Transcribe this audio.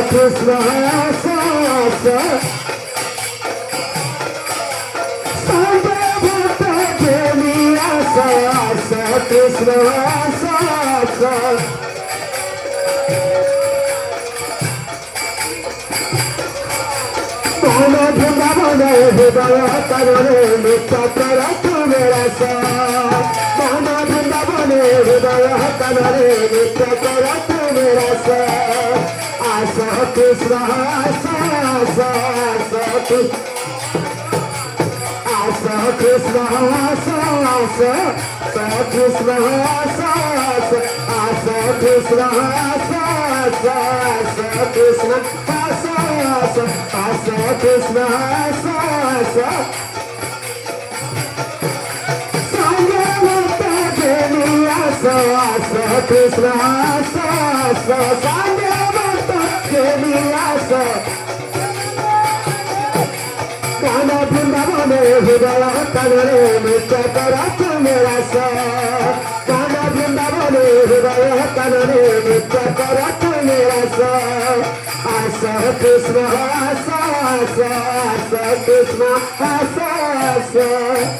Krishna हृदय करणे नित्य करत मेरा मोहन वृंदावन हृदय करणे नित्य करत मेरा आशा कृष्ण आशा कृष्ण आशा कृष्ण आशा कृष्ण कृष्ण Krishna हृदय करणे नित्य करत मेरा हृदय करणे नित्य करत मेरा Krishna Krishna